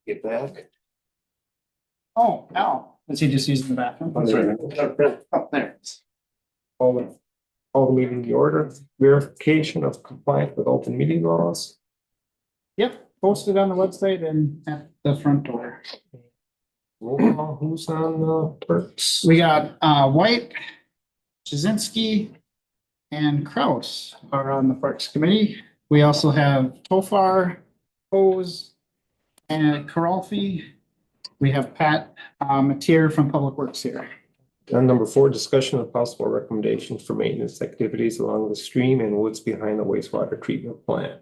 Get back. Oh, Al, is he just using the bathroom? Oh, there. Up there. All the meeting the order, verification of compliance with open meeting laws. Yep, posted on the website and at the front door. Roll call, who's on perks? We got White, Jazinski, and Kraus are on the Parks Committee. We also have Tofar, Hose, and Karolfi. We have Pat Mateer from Public Works here. And number 4, discussion of possible recommendations for maintenance activities along the stream and woods behind the wastewater treatment plant.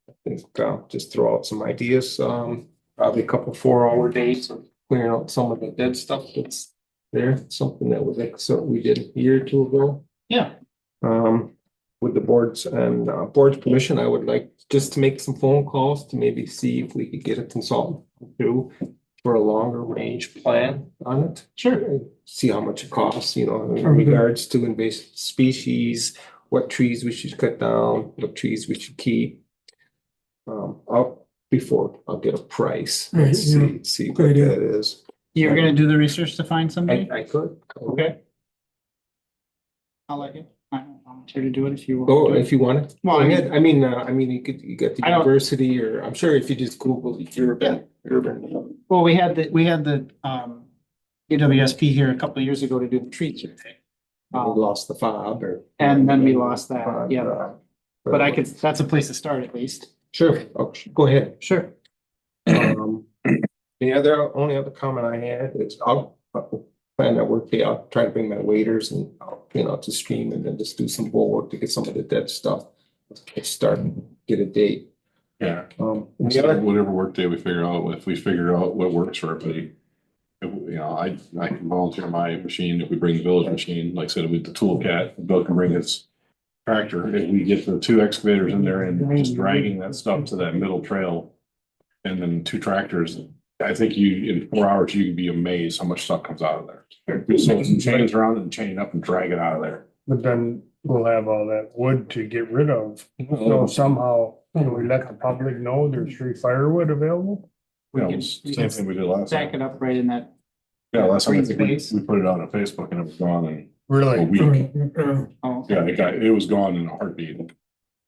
I think just throw out some ideas. Probably a couple 4-hour days of clearing out some of the dead stuff that's there. Something that was like so we did a year or 2 ago. Yeah. With the board's permission, I would like just to make some phone calls to maybe see if we could get a consultant through for a longer range plan on it. Sure. See how much it costs, in regards to invasive species, what trees we should cut down, what trees we should keep. I'll get a price and see what that is. You're gonna do the research to find somebody? I could. Okay. I'll let you. I'm here to do it if you want. Oh, if you want it. Well, I mean, you got the I don't- university, or I'm sure if you just Google urban. Well, we had the UWSP here a couple of years ago to do the tree survey. We lost the fob And then we lost that, fob, yeah. But that's a place to start at least. Sure, go ahead. Sure. The only other comment I had is I'll plan that work day. I'll try to bring my waders and to stream and then just do some bull work to get some of the dead stuff. Start and get a date. Yeah. The Whatever work day we figure out, if we figure out what works for everybody. I can volunteer my machine if we bring the village machine, like I said, with the tool cat, Bill can bring his tractor. If we get the 2 excavators in there and just dragging that stuff to that middle trail. And then 2 tractors, I think in 4 hours, you can be amazed how much stuff comes out of there. Just throw some chains around and chain it up and drag it out of there. But then we'll have all that wood to get rid of. So somehow, can we let the public know there's free firewood available? Same thing we did last Stack time. it up right in that. Yeah, last time I green think we space. put it out on Facebook and it was gone in Really? a week. Oh, Yeah, it was gone in a heartbeat.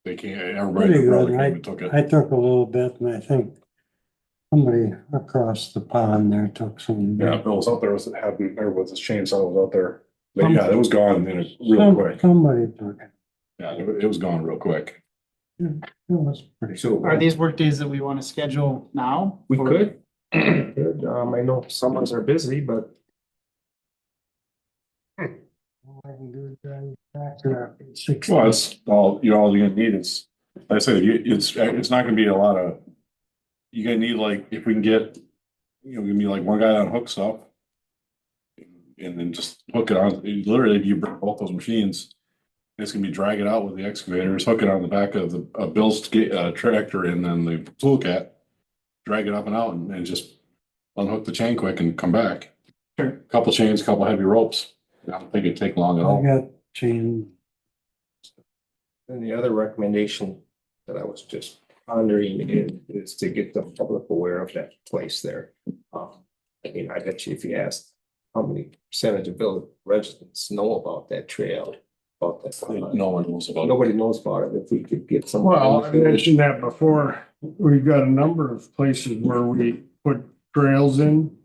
They can't, everybody Pretty probably good. came and took it. I took a little bit and I think somebody across the pond there took some. Yeah, Bill was out there there was his chainsaw was out there. But yeah, it was gone in real quick. Somebody took it. Yeah, it was gone real quick. It was pretty. So are these work days that we want to schedule now? we could. Good. I know summers are busy, but I can do that after 6. Well, it's all you're gonna need is, like I said, it's not gonna be a lot of. You're gonna need, like, if we can get, gonna be like one guy on hook stuff. And then just hook it on, literally, if you bring both those machines. It's gonna be drag it out with the excavators, hook it on the back of the Bill's tractor and then the tool cat. Drag it up and out and just unhook the chain quick and come back. Sure. Couple chains, couple heavy ropes. I don't think it'd take long at I all. got chain. then the other recommendation that I was just pondering is to get the public aware of that place there. I mean, I bet you if you asked how many percentage of village residents know about that trail, about that. No one knows about it. Nobody knows about it. If we could get some. Well, I mentioned that before. We've got a number of places where we put trails in.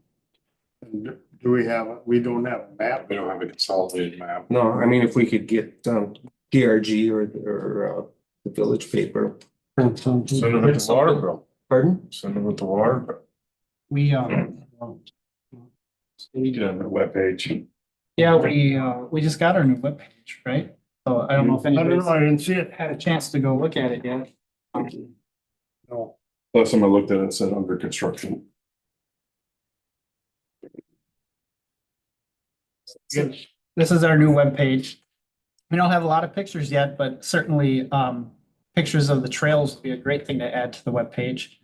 And do we don't have a map. We don't have a consolidated map. No, I mean, if we could get DRG or the village paper. Print something. Send it with the water bill. Pardon? Send it with the water bill. We You get on the webpage. yeah, we just got our new webpage, right? So I don't know if I don't anybody's know, I didn't see it. had a chance to go look at it yet. No. Last time I looked at it, it said under construction. This is our new webpage. We don't have a lot of pictures yet, but certainly pictures of the trails would be a great thing to add to the webpage.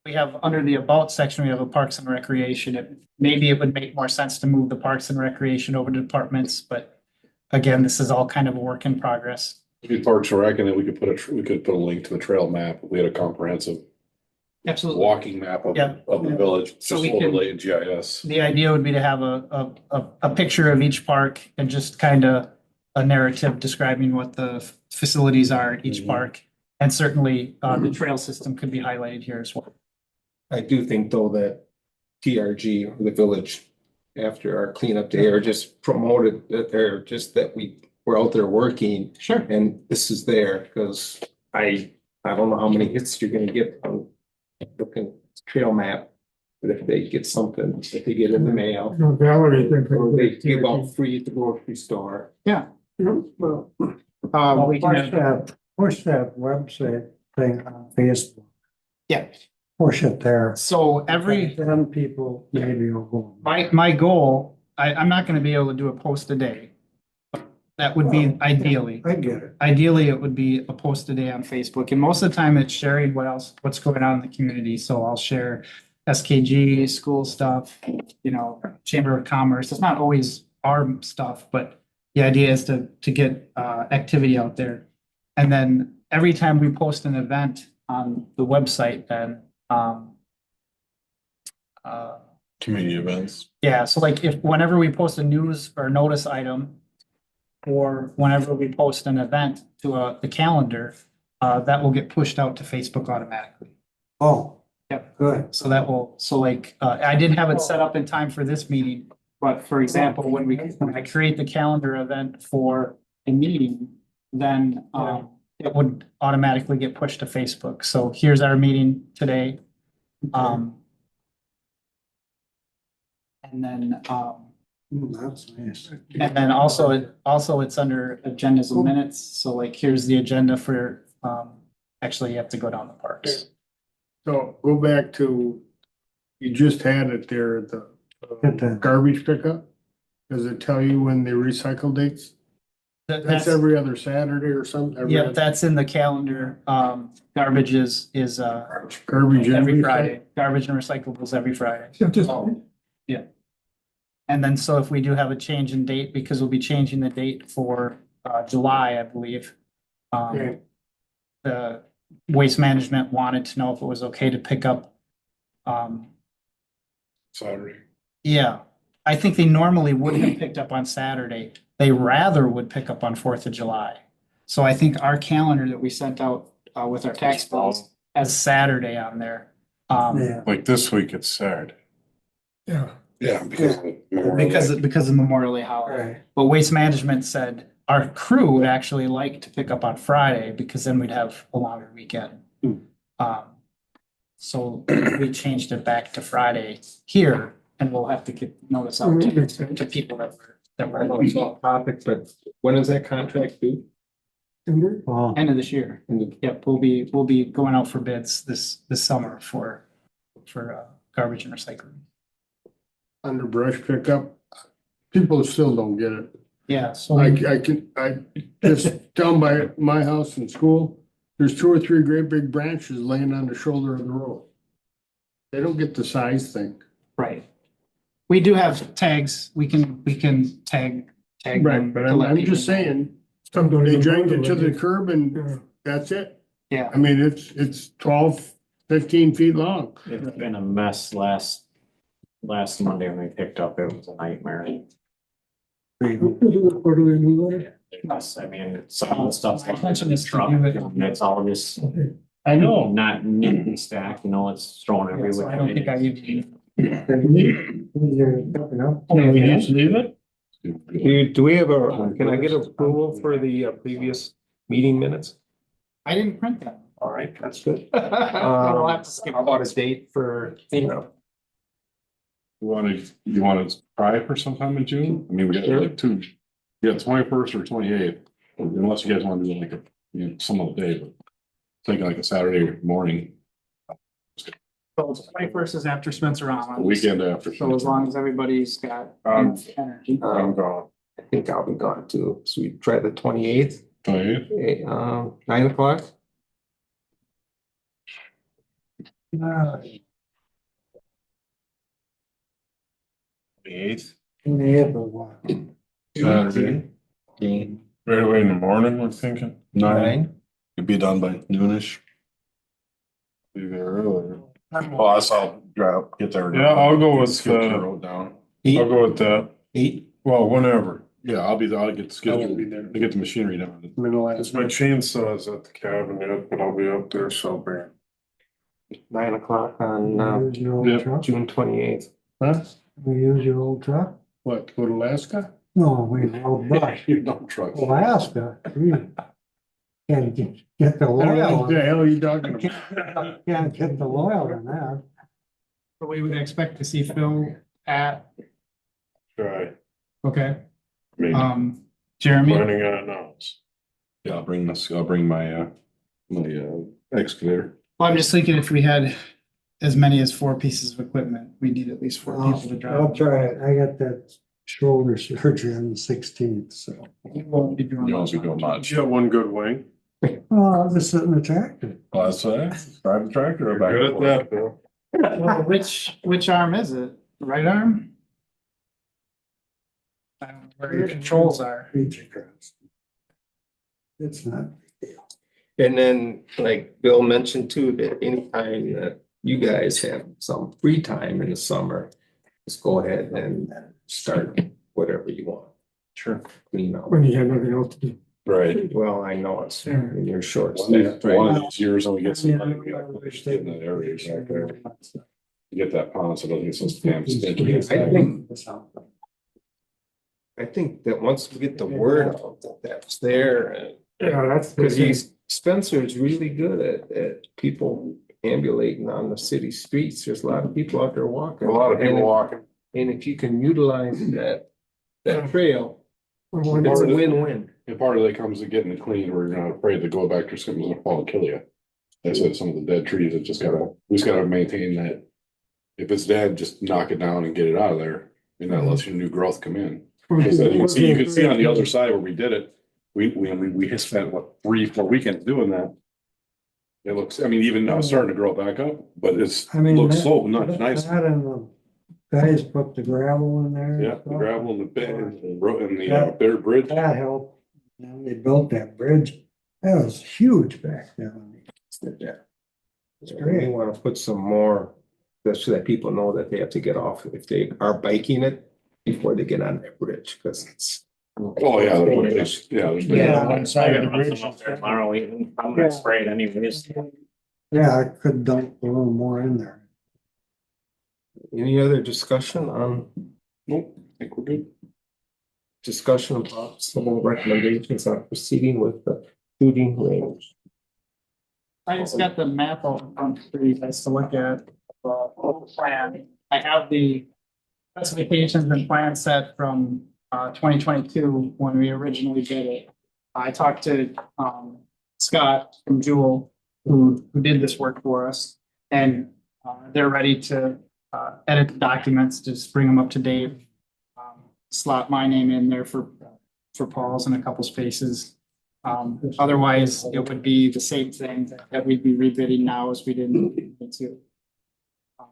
We have under the about section, we have a Parks and Recreation. Maybe it would make more sense to move the Parks and Recreation over to departments, but again, this is all kind of a work in progress. Maybe Parks and Rec, and then we could put a link to the trail map. We had a comprehensive Absolutely. walking map of, Yeah. of the village, So just we can- overlay in GIS. The idea would be to have a picture of each park and just kind of a narrative describing what the facilities are at each Mhm. park. And certainly, the trail system could be highlighted here as well. I do think though that TRG or the village, after our cleanup day, are just promoted that they're just that we're out there working Sure. and this is there, because I don't know how many hits you're gonna get on looking trail map. But if they get something, if they get in the mail, No, Valerie, or they give out free at the grocery store. Yeah. well, We can have, Push that website thing on Facebook, yeah. push it there. So every, Then people maybe will go. my goal, I'm not gonna be able to do a post a day. That would be ideally. I get it. Ideally, it would be a post a day on Facebook, and most of the time it's sharing what's going on in the community. So I'll share SKG, school stuff, Chamber of Commerce. It's not always our stuff, but the idea is to get activity out there. And then every time we post an event on the website, then Community events. yeah, so like whenever we post a news or notice item, or whenever we post an event to the calendar, that will get pushed out to Facebook automatically. Oh. Yep. Good. So I didn't have it set up in time for this meeting, but for example, when I create the calendar event for a meeting, then it would automatically get pushed to Facebook. So here's our meeting today. And then, That's nice. and then also it's under agendas and minutes. So like, here's the agenda for, actually you have to go down the parks. so go back to, you just had it there at the Get that. garbage pickup. Does it tell you when the recycle dates? That's That's, every other Saturday or something? Every yeah, other- that's in the calendar. Garbage is, Garbage. and every recycle? Friday. Garbage and recyclables every Friday. Yeah. And then, so if we do have a change in date, because we'll be changing the date for July, I believe. Okay. The Waste Management wanted to know if it was okay to pick up. Saturday. Yeah, I think they normally would have picked up on Saturday. They rather would pick up on 4th of July. So I think our calendar that we sent out with our tax bills has Saturday on there. Yeah. Like this week, it's Saturday. Yeah. Yeah, because of Memorial Day. Because of Memorial Day holiday. Right. But Waste Management said our crew would actually like to pick up on Friday because then we'd have a longer weekend. So we changed it back to Friday here, and we'll have to get notice out to people that I were know it's off topic, but when is that contract due? Oh, end of this year. Yep, we'll be going out for bids this summer for garbage and recycling. Under brush pickup, people still don't get it. Yeah, so I just down by my house and school, there's 2 or 3 great big branches laying on the shoulder of the road. They don't get the size thing. right. We do have tags. We can tag them. Right, but to I'm let people just know. saying, they dragged it to the curb and that's it. Yeah, I mean, it's 12, 15 feet long. It's been a mess last Monday when we picked up. It was a nightmare. Yes, I mean, some of the stuff's My like in intention the is to truck do it. and it's all just I know. not neatly stacked, it's thrown yeah, so I don't think I everywhere. even. Can we just leave it? Do we have can I get approval for the previous meeting minutes? I didn't print that. All right, that's good. We'll have to skip. How about a date for, You wanna try for sometime in June? I mean, we got like 2, 21st or 28th, unless you guys wanna do like some other day, but take like a Saturday morning, So 21st is after Spencer a on. weekend after. So as long as everybody's got energy. I'm gone. I think I'll be gone too. So we try the 28th, 28th? 9 o'clock. The 8th? yeah, but what? Saturday. Right away in the morning, we're thinking. 9, could be done by noonish. Be there earlier. Well, I saw drive, get there. Yeah, I'll go with, Skip the road down. I'll go with that. 8. Well, whenever. Yeah, I'll get the I won't schedule, be there. to get the machinery down. Cause my chainsaw is at the cabin yet, but I'll be up there, so I'll bring it. 9 o'clock on Use your old Yep. truck? June 28th. Huh? We use your old truck? What, go to Alaska? No, we haul brush. You dump trucks. Alaska, we can't get the oil. What the hell are you talking about? Can't get the oil in that. So we would expect to see Phil at, Try, okay, maybe, Jeremy. Planning on announce. yeah, I'll bring my, excavator. Well, I'm just thinking if we had as many as 4 pieces of equipment, we need at least 4 people to I'll drive. try it. I got that shoulder surgery on the 16th, so. We won't be doing You won't be much. doing much. You got one good wing. Well, I'll just sit in the tractor. Well, that's drive the tractor. or back Good and at forth. that, Bill. Well, which arm is it? Right arm? I don't know where your controls are. Reach across. It's not. And then, like Bill mentioned too, that anytime that you guys have some free time in the summer, just go ahead and start whatever you want. Sure. Clean up. When you have nothing else to do. Right. Well, I know it's in your short One of staff, these- one right? of these years when we get some, Yeah, money, we I gotta wish get in they- that area back there. Get that pond so it doesn't get so damn stinky. I think that once we get the word out that that's there, Yeah, that's. because Spencer is really good at people ambulating on the city streets. There's a lot of people out there walking. A lot of people walking. And if you can utilize that trail, it's a win-win. And part of that comes to getting it clean, where you're not afraid to go back to something's gonna fall and kill you. I said some of the dead trees, we just gotta maintain that. If it's dead, just knock it down and get it out of there, and that lets your new growth come in. I said, you can see on the other side where we did it, we had spent, what, 3-4 weekends doing that. It looks, I mean, even now it's starting to grow back up, but it's, I mean. looks that- so nice. That and the guys put the gravel in there. and Yeah, the stuff. gravel and the pit and the bare bridge. That helped. Then they built that bridge. That was huge back then. It's great. We want to put some more, just so that people know that they have to get off if they are biking it before they get on that bridge, because it's. Oh, yeah, there's Yeah. One side of the bridge up there tomorrow even. I'm gonna spray it anyways. Yeah, I could dump a little more in there. Any other discussion on Nope, I think we're good. discussion about some recommendations on proceeding with the shooting range? I just got the map out front for you guys to look at, the plan. I have the specifications and plan set from 2022 when we originally did it. I talked to Scott from Jewel, who did this work for us, and they're ready to edit the documents, just bring them up to date. Slot my name in there for Paul's in a couple spaces. Otherwise, it would be the same thing that we'd be rebidding now as we didn't into. I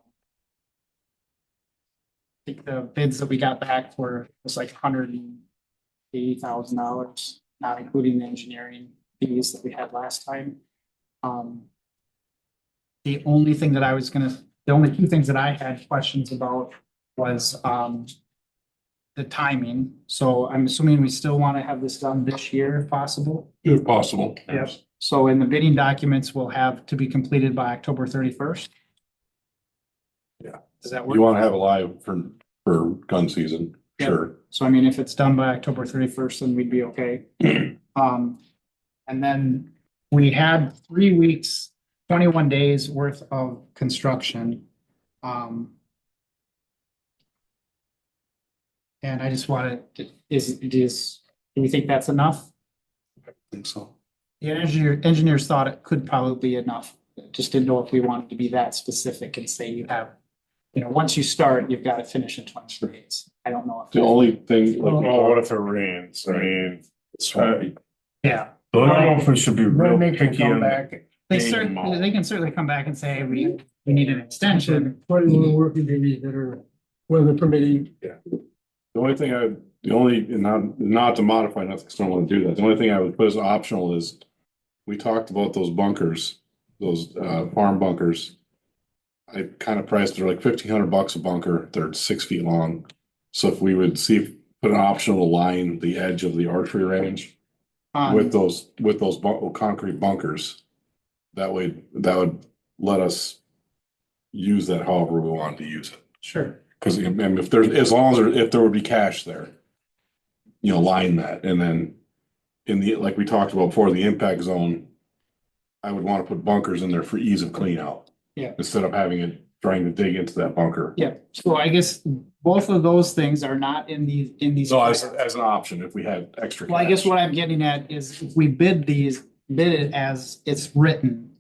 think the bids that we got back was like $180,000, not including the engineering fees that we had last time. The only thing that the only 2 things that I had questions about was the timing. So I'm assuming we still want to have this done this year if possible. If possible. Yes. So in the bidding documents will have to be completed by October 31st. Yeah. Does that You work? wanna have it live for gun season, Yep. sure. So I mean, if it's done by October 31st, then we'd be okay. And then we had 3 weeks, 21 days worth of construction. And I just wanted, do you think that's enough? I think so. The engineers thought it could probably be enough. Just didn't know if we wanted to be that specific and say you have, once you start, you've got to finish in 20 days. I don't know. The only thing, Well, like, what if it rains? I mean, swampy. Yeah, I don't know if we should be real Then they can picky come on back. they Gain them all. can certainly come back and say, we need an extension. Put in the working days that are weather permitting. The only thing the only, and not to modify nothing, because I don't want to do that. The only thing I would put as optional is, we talked about those bunkers, those farm bunkers. I kind of priced, they're like $1,500 a bunker. They're 6 feet long. So if we would see, put an optional to line the edge of the archery range with those concrete bunkers, that way, that would let us use that however we want to use it. Sure. Because if there's, as long as if there would be cash there, you know, line that, and then in the, like we talked about before, the impact zone, I would want to put bunkers in there for ease of clean out. Yeah. Instead of having it, trying to dig into that bunker. Yeah, so I guess both of those things are not in these. So as an option, if we had extra. Well, I guess cash. what I'm getting at is if we bid it as it's written,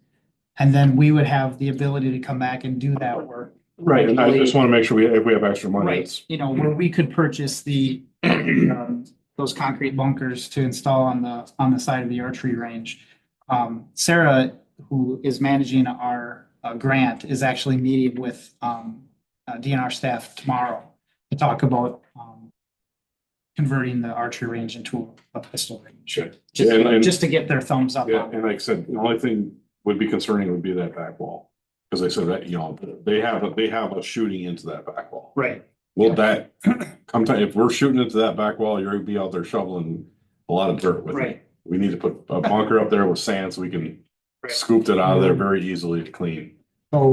and then we would have the ability to come back and do that work. Right, and I just want to make sure if we have extra money, Right, it's, you know, where we could purchase those concrete bunkers to install on the side of the archery range. Sarah, who is managing our grant, is actually meeting with DNR staff tomorrow to talk about converting the archery range into a pistol range. Sure. And- Just to get their thumbs up yeah, on it. and like I said, the only thing would be concerning would be that back wall. Because they said that, you know, they have a shooting into that back wall. Right, Will that come time, if we're shooting into that back wall, you're gonna be out there shoveling a lot of dirt with it. right. We need to put a bunker up there with sand so we can Right. scoop it out of there very easily to clean. So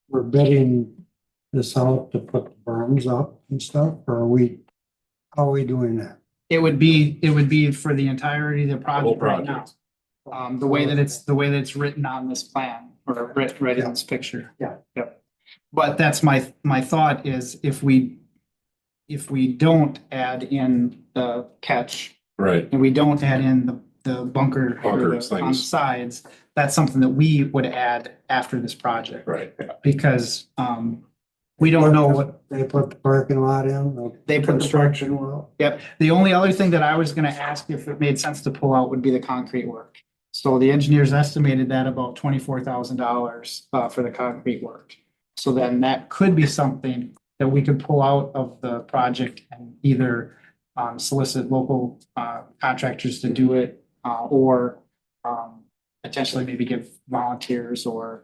we're bidding this out to put the berms up and stuff, or how are we doing that? It would be for the entirety of the The whole project right now. project. The way that it's written on this plan or right in this picture. Yeah. Yep. But that's my thought is if we don't add in the catch Right, and we don't add in the bunker or Bunkers, on the things. sides, that's something that we would add after this project. right, yeah. Because we don't know what. They put the parking lot in, the They put the construction well. Yep, the only other thing that I was gonna ask if it made sense to pull out would be the concrete work. So the engineers estimated that about $24,000 for the concrete work. So then that could be something that we could pull out of the project and either solicit local contractors to do it or potentially maybe give volunteers or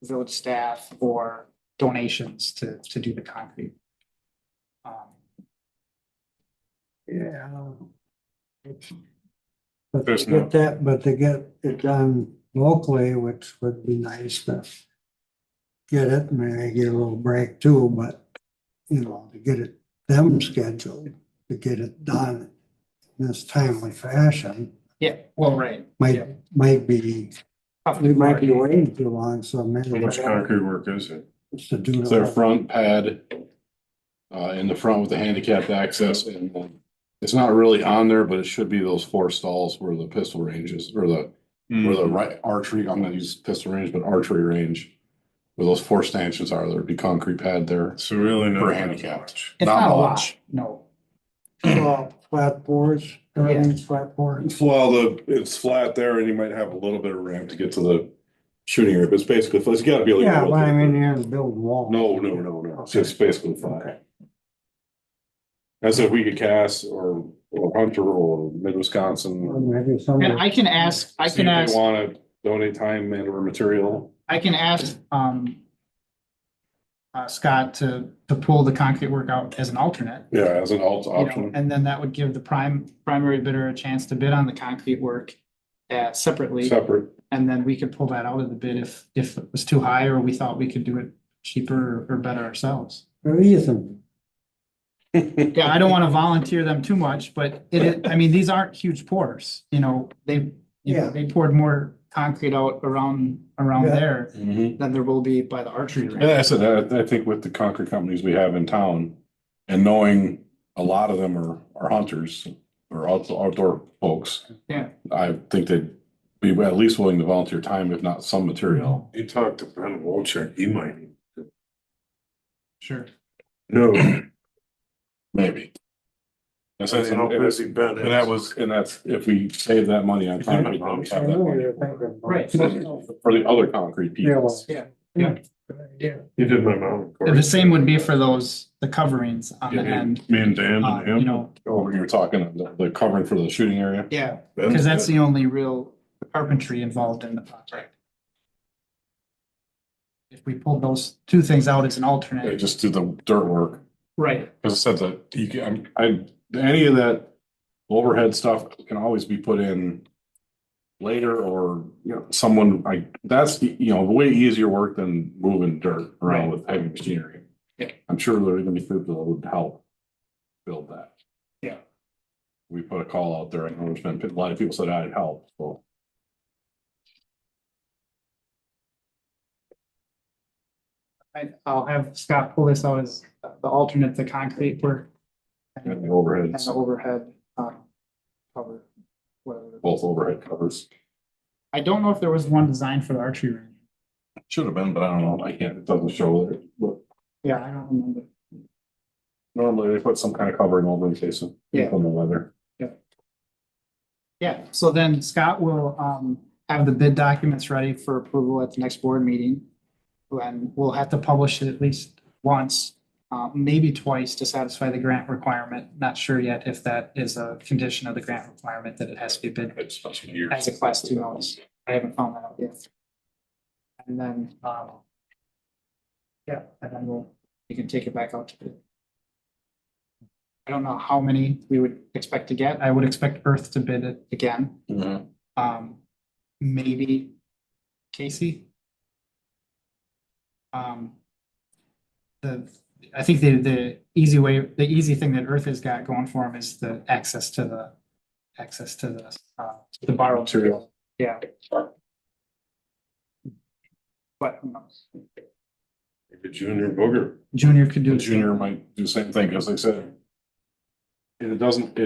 village staff or donations to do the concrete. Yeah. But to There's get that, but to get it done locally, which would be nice to get it, maybe get a little break too, but you know, to get it them scheduled, to get it done in this timely fashion, Yeah, well, right. might be, we might be waiting too long, so maybe. How much concrete work is it? Just to do. It's their front pad, in the front with the handicapped access, and it's not really on there, but it should be those 4 stalls where the pistol range is, or where the right archery, I'm gonna use pistol range, but archery range. Where those 4 stanchions are, there'd be concrete pad there So really for not handicapped. It's not a lot, much. no. Flat boards, everything's flat boards. Well, it's flat there, and you might have a little bit of ramp to get to the shooting range, but it's basically, it's gotta be like. Yeah, but I mean, you have to build walls. No, it's just basically flat. I said we could cast or Hunter or Mid-Wisconsin. Maybe And somewhere. I can ask, See if they wanna donate time and or material. I can ask, Scott to pull the concrete work out as an alternate. Yeah, as an alt you know, option. And then that would give the primary bidder a chance to bid on the concrete work separately. Separate. And then we could pull that out of the bid if it was too high or we thought we could do it cheaper or better ourselves. Reason. Yeah, I don't want to volunteer them too much, but I mean, these aren't huge pours, you know, Yeah. they poured more concrete out around Yeah. there Mhm. than there will be by the archery range. And I said, I think with the concrete companies we have in town and knowing a lot of them are hunters or outdoor folks. Yeah. I think they'd be at least willing to volunteer time, if not some material. You talk to Ben Wolchek, he might. Sure. No. Maybe. That's How busy Ben And that is. was, and that's, if we save that money on concrete, then we have that money Right. for the other concrete pieces. Yeah. Yeah. You did my mom. The same would be for those, the coverings on the end. Me and Dan Uh, and him. you know- Oh, you were talking the covering for the shooting area. Yeah, because that's the only real carpentry involved in the project. If we pulled those two things out as an They alternate. just do the dirt work. Right. Cause it said that you can, any of that overhead stuff can always be put in later or, you know, someone like, that's, you know, way easier work than moving dirt around with heavy machinery. Yeah. I'm sure there are gonna be people that would help build that. Yeah. We put a call out there. I know there's been a lot of people said I'd help, so. I'll have Scott pull this out as the alternate, the concrete work. And the And the overheads, overhead, cover, whatever. both overhead covers. I don't know if there was one designed for the archery range. Should have been, but I don't know. I can't, it doesn't show there. But Yeah, I don't remember. normally they put some kind of covering over in case of Yeah. from the weather. Yeah, so then Scott will have the bid documents ready for approval at the next board meeting. And we'll have to publish it at least once, maybe twice to satisfy the grant requirement. Not sure yet if that is a condition of the grant requirement that it has to be bid It's supposed to be years. as a class 2 notice. I haven't found that out yet. And then, yeah, and then you can take it back out to bid. I don't know how many we would expect to get. I would expect Earth to bid it again. Mhm. Maybe Casey. I think the easy thing that Earth has got going for him is the access to the borrow material. Yeah. But who knows? The junior booger. Junior could do The the same. junior might do the same thing, because like I said. And it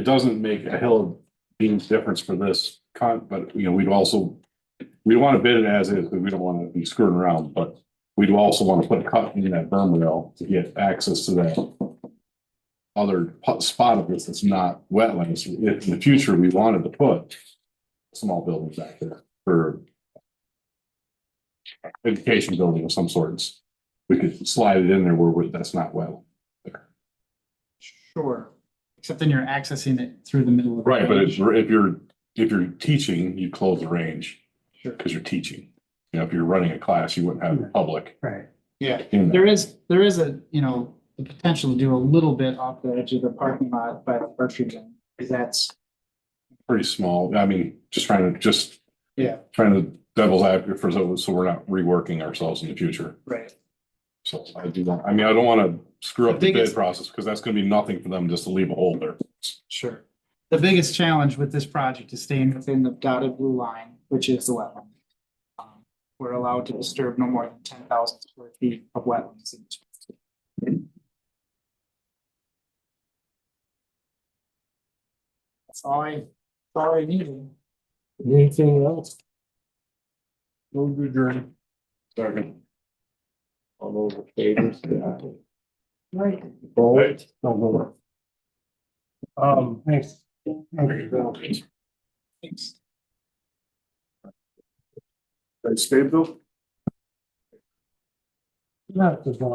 doesn't make a hill of beans difference for this but you know, we want to bid it as is, because we don't want to be screwing around, but. We'd also want to put a cut in that berm rail to get access to that. Other spot of this that's not wetlands. If in the future we wanted to put. Small buildings back there for. Education building of some sorts. We could slide it in there where that's not well. Sure, except then you're accessing it through the middle of. the Right, but range. if you're teaching, you close the range. Sure. Because you're teaching. You know, if you're running a class, you wouldn't have the public. Right. Yeah, in there. there is a, the potential to do a little bit off the edge of the parking lot by the archery gym. That's, Pretty small. I mean, trying yeah, to devil's advocate for those, so we're not reworking ourselves in the future. right. So I don't want to screw up The the bid biggest- process, because that's going to be nothing for them just to leave a hole there. Sure. The biggest challenge with this project is staying within the dotted blue line, which is the wetland. We're allowed to disturb no more than 10,000 square feet of wetlands. That's all I needed. Anything else? No good journey. Second. All those in favor, say aye. Right. Opposed? No more. Thanks. Thanks. Stay, Bill? Not as long.